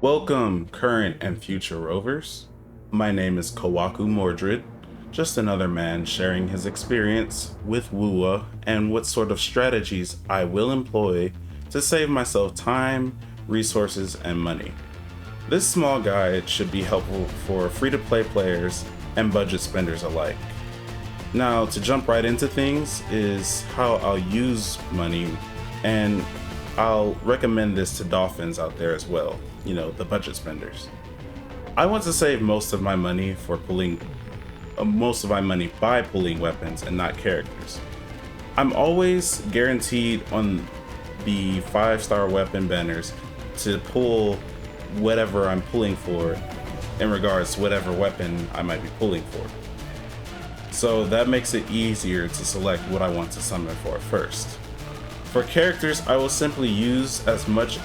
Welcome, current and future rovers. My name is Kawaku Mordred, just another man sharing his experience with Wua and what sort of strategies I will employ to save myself time, resources, and money. This small guide should be helpful for free to play players and budget spenders alike. Now, to jump right into things, is how I'll use money, and I'll recommend this to dolphins out there as well, the budget spenders. I want to save most of my money by pulling weapons and not characters. I'm always guaranteed on the 5-star weapon banners to pull whatever I'm pulling for in regards to whatever weapon I might be pulling for. So that makes it easier to select what I want to summon for first. For characters, I will simply use as much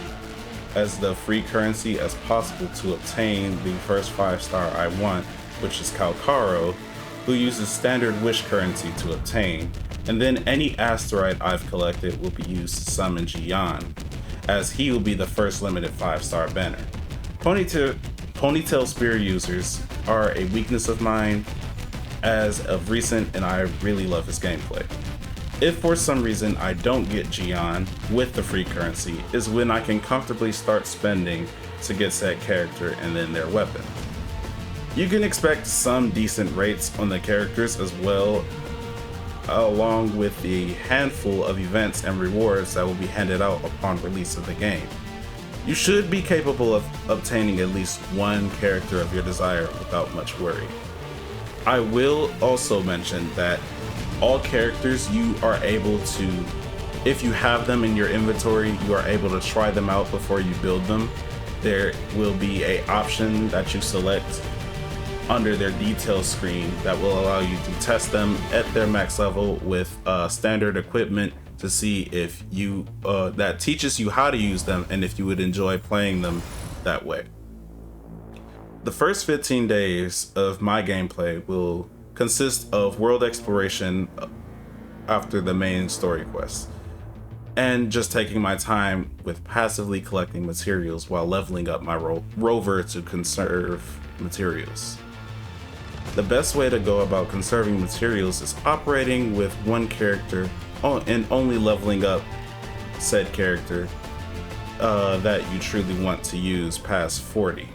as the free currency as possible to obtain the first 5-star I want, which is Kalkaro, who uses standard wish currency to obtain, and then any asteroid I've collected will be used to summon Jian, as he will be the first limited 5-star banner. Ponytail spear users are a weakness of mine as of recent, and I really love his gameplay. If for some reason I don't get Jian with the free currency, is when I can comfortably start spending to get said character and then their weapon. You can expect some decent rates on the characters as well, along with the handful of events and rewards that will be handed out upon release of the game. You should be capable of obtaining at least one character of your desire without much worry. I will also mention that all characters you are able to, if you have them in your inventory, you are able to try them out before you build them. There will be an option that you select under their details screen that will allow you to test them at their max level with standard equipment to see if you that teaches you how to use them and if you would enjoy playing them that way. The first 15 days of my gameplay will consist of world exploration after the main story quest, and just taking my time with passively collecting materials while leveling up my rover to conserve materials. The best way to go about conserving materials is operating with one character and only leveling up said character that you truly want to use past 40.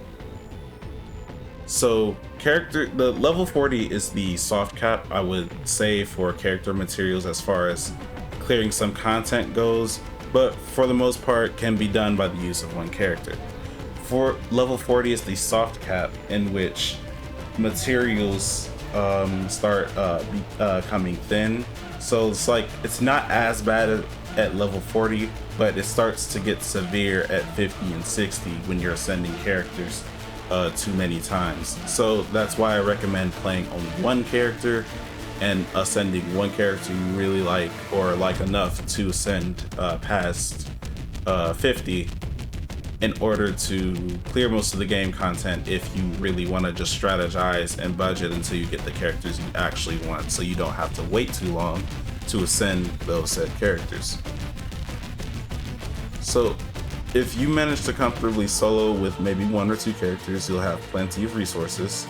So the level 40 is the soft cap I would say for character materials as far as clearing some content goes, but for the most part can be done by the use of one character. For level 40 is the soft cap in which materials start coming thin. So it's not as bad at level 40, but it starts to get severe at 50 and 60 when you're ascending characters too many times. So that's why I recommend playing only one character and ascending one character you really like or like enough to ascend past 50 in order to clear most of the game content if you really want to just strategize and budget until you get the characters you actually want, so you don't have to wait too long to ascend those said characters. So if you manage to comfortably solo with maybe one or two characters, you'll have plenty of resources.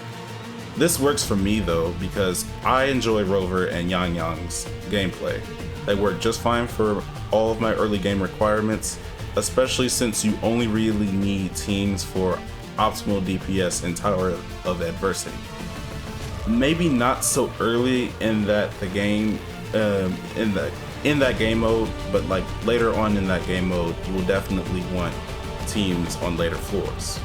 This works for me though, because I enjoy Rover and Yang Yang's gameplay. They work just fine for all of my early game requirements, especially since you only really need teams for optimal DPS in Tower of Adversity. Maybe not so early in that the game, in that game mode, but like later on in that game mode, you will definitely want teams on later floors.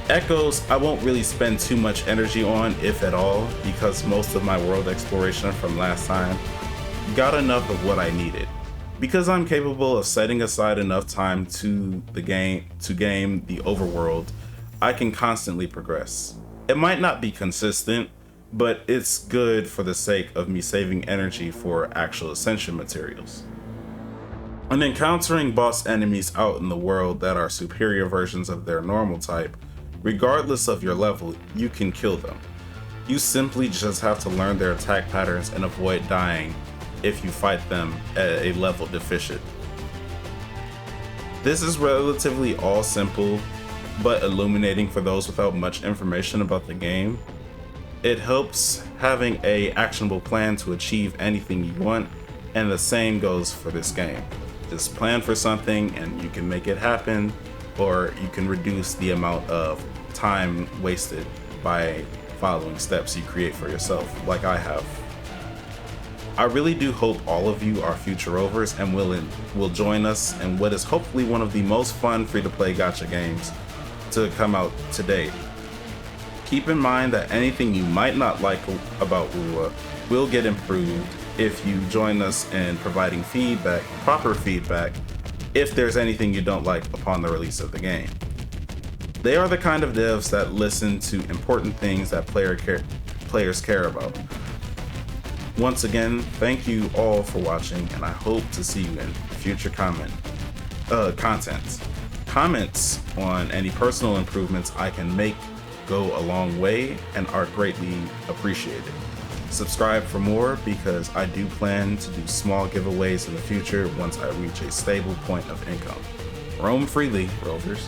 Echoes, I won't really spend too much energy on, if at all, because most of my world exploration from last time got enough of what I needed. Because I'm capable of setting aside enough time to game the overworld, I can constantly progress. It might not be consistent, but it's good for the sake of me saving energy for actual ascension materials. And encountering boss enemies out in the world that are superior versions of their normal type, regardless of your level, you can kill them. You simply just have to learn their attack patterns and avoid dying if you fight them at a level deficient. This is relatively all simple, but illuminating for those without much information about the game. It helps having a actionable plan to achieve anything you want, and the same goes for this game. Just plan for something and you can make it happen, or you can reduce the amount of time wasted by following steps you create for yourself, like I have. I really do hope all of you are future rovers and will join us in what is hopefully one of the most fun free-to-play gacha games to come out to date. Keep in mind that anything you might not like about Wuwa will get improved if you join us in providing feedback, proper feedback, if there's anything you don't like upon the release of the game. They are the kind of devs that listen to important things that players care about. Once again, thank you all for watching, and I hope to see you in future content. Comments on any personal improvements I can make go a long way and are greatly appreciated. Subscribe for more, because I do plan to do small giveaways in the future once I reach a stable point of income. Roam freely, rovers.